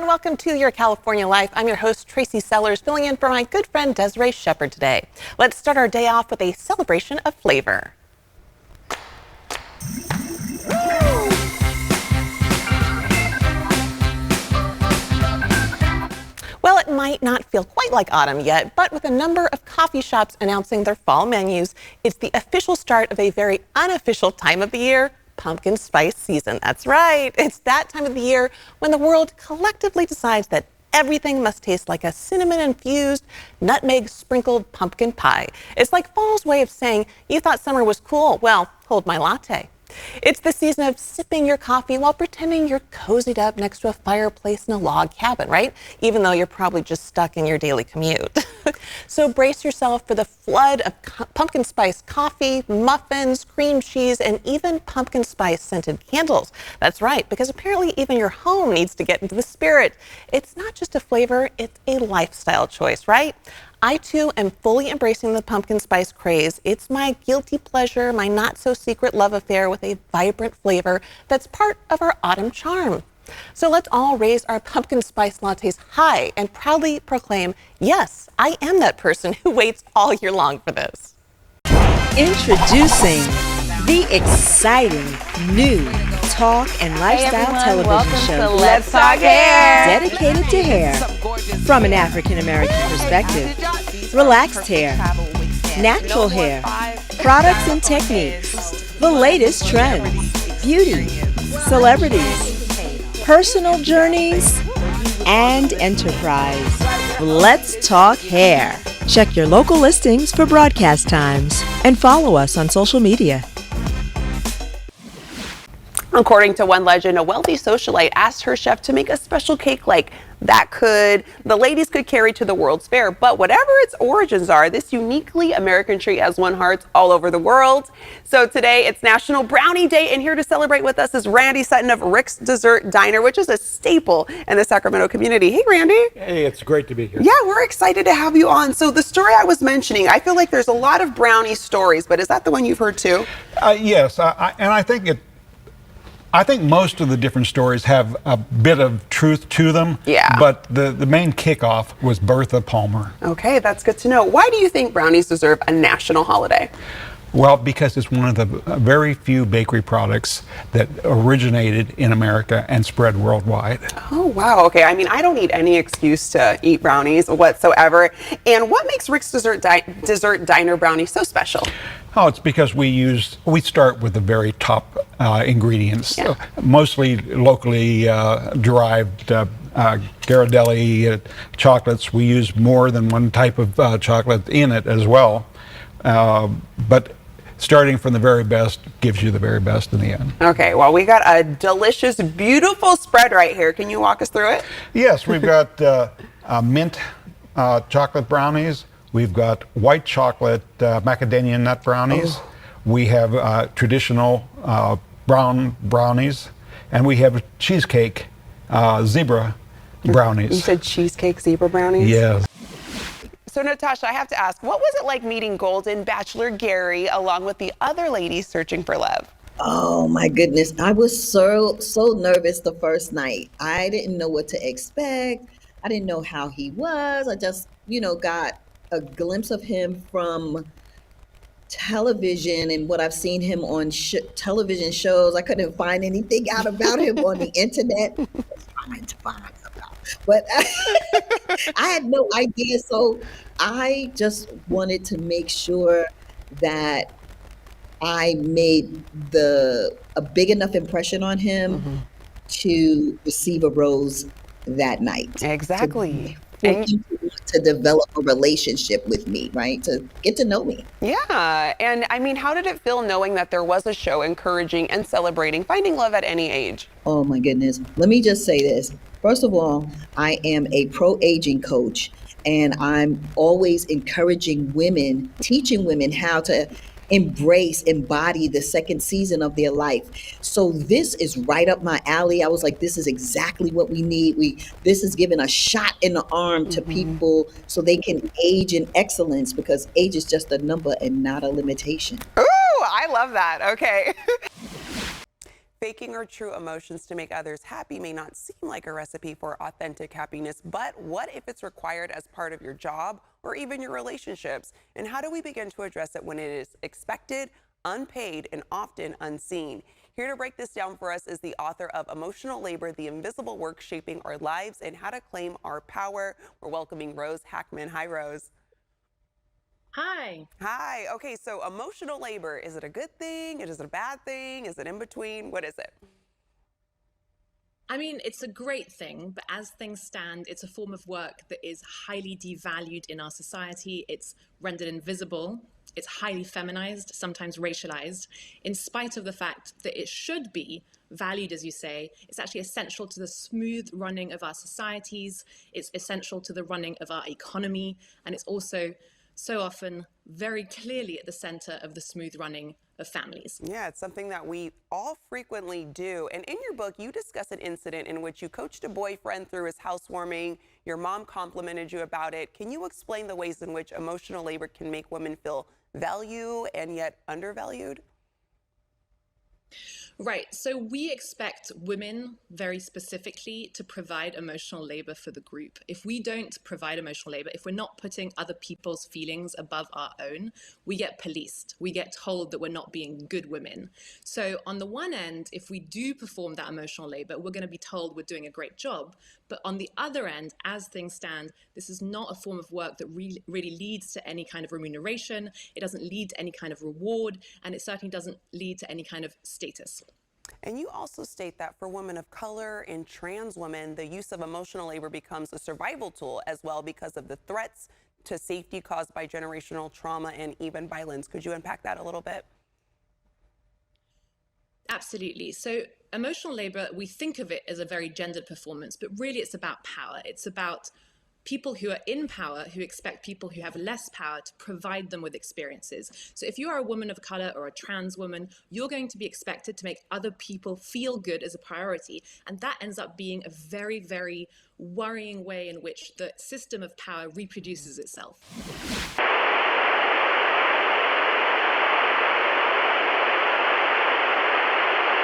welcome to Your California Life. I'm your host, Tracy Sellers, filling in for my good friend Desiree Shepard today. Let's start our day off with a celebration of flavor. Well, it might not feel quite like autumn yet, but with a number of coffee shops announcing their fall menus, it's the official start of a very unofficial time of the year, pumpkin spice season. That's right. It's that time of the year when the world collectively decides that everything must taste like a cinnamon-infused, nutmeg-sprinkled pumpkin pie. It's like fall's way of saying, you thought summer was cool. Well, hold my latte. It's the season of sipping your coffee while pretending you're cozied up next to a fireplace in a log cabin, right? Even though you're probably just stuck in your daily commute. So brace yourself for the flood of pumpkin spice coffee, muffins, cream cheese, and even pumpkin spice scented candles. That's right, because apparently even your home needs to get into the spirit. It's not just a flavor, it's a lifestyle choice, right? I, too, am fully embracing the pumpkin spice craze. It's my guilty pleasure, my not-so-secret love affair with a vibrant flavor that's part of our autumn charm. So let's all raise our pumpkin spice lattes high and proudly proclaim, yes, I am that person who waits all year long for this. Introducing the exciting new talk and lifestyle television show, Let's Talk Hair, dedicated to hair from an African American perspective. Relaxed hair, natural hair, products and techniques, the latest trends, beauty, celebrities, personal journeys, and enterprise. Let's Talk Hair. Check your local listings for broadcast times and follow us on social media. According to one legend, a wealthy socialite asked her chef to make a special cake like the ladies could carry to the World's Fair. But whatever its origins are, this uniquely American treat has won hearts all over the world. So today it's National Brownie Day, and here to celebrate with us is Randy Sutton of Rick's Dessert Diner, which is a staple in the Sacramento community. Hey, Randy. Hey, it's great to be here. Yeah, we're excited to have you on. So the story I was mentioning, I feel like there's a lot of brownie stories, but is that the one you've heard too? Yes, I think most of the different stories have a bit of truth to them. Yeah. But the main kickoff was Bertha Palmer. Okay, that's good to know. Why do you think brownies deserve a national holiday? Well, because it's one of the very few bakery products that originated in America and spread worldwide. Oh, wow. Okay. I mean, I don't need any excuse to eat brownies whatsoever. And what makes Rick's Dessert Diner brownie so special? Oh, it's because we start with the very top ingredients, Yeah. Mostly locally derived Ghirardelli chocolates. We use more than one type of chocolate in it as well. But starting from the very best gives you the very best in the end. Okay, well, we got a delicious, beautiful spread right here. Can you walk us through it? Yes, we've got mint chocolate brownies. We've got white chocolate macadamia nut brownies. Oh. We have traditional brown brownies. And we have cheesecake zebra brownies. You said cheesecake zebra brownies? Yes. So, Natasha, I have to ask, what was it like meeting Golden Bachelor Gary along with the other ladies searching for love? Oh my goodness. I was so nervous the first night. I didn't know what to expect. I didn't know how he was. I just, got a glimpse of him from television and what I've seen him on television shows. I couldn't find anything out about him on the internet. But I had no idea. So I just wanted to make sure that I made a big enough impression on him to receive a rose that night. Exactly. To develop a relationship with me, right? To get to know me. Yeah. And I mean, how did it feel knowing that there was a show encouraging and celebrating finding love at any age? Oh my goodness. Let me just say this. First of all, I am a pro-aging coach, and I'm always encouraging women, teaching women how to embody the second season of their life. So this is right up my alley. I was like, this is exactly what we need. This is giving a shot in the arm to people so they can age in excellence, because age is just a number and not a limitation. Ooh, I love that. Okay. Faking our true emotions to make others happy may not seem like a recipe for authentic happiness, but what if it's required as part of your job or even your relationships? And how do we begin to address it when it is expected, unpaid, and often unseen? Here to break this down for us is the author of Emotional Labor, The Invisible Work Shaping Our Lives and How to Claim Our Power. We're welcoming Rose Hackman. Hi, Rose. Hi. Hi. Okay, so emotional labor, is it a good thing? Is it a bad thing? Is it in between? What is it? I mean, it's a great thing, but as things stand, it's a form of work that is highly devalued in our society. It's rendered invisible. It's highly feminized, sometimes racialized, in spite of the fact that it should be valued, as you say. It's actually essential to the smooth running of our societies. It's essential to the running of our economy. And it's also so often very clearly at the center of the smooth running of families. Yeah, it's something that we all frequently do. And in your book, you discuss an incident in which you coached a boyfriend through his housewarming. Your mom complimented you about it. Can you explain the ways in which emotional labor can make women feel value and yet undervalued? Right. So we expect women very specifically to provide emotional labor for the group. If we don't provide emotional labor, if we're not putting other people's feelings above our own, we get policed. We get told that we're not being good women. So on the one end, if we do perform that emotional labor, we're going to be told we're doing a great job. But on the other end, as things stand, this is not a form of work that really leads to any kind of remuneration. It doesn't lead to any kind of reward, and it certainly doesn't lead to any kind of status. And you also state that for women of color and trans women, the use of emotional labor becomes a survival tool as well because of the threats to safety caused by generational trauma and even violence. Could you unpack that a little bit? Absolutely. So emotional labor, we think of it as a very gendered performance, but really it's about power. It's about people who are in power who expect people who have less power to provide them with experiences. So if you are a woman of color or a trans woman, you're going to be expected to make other people feel good as a priority. And that ends up being a very, very worrying way in which the system of power reproduces itself.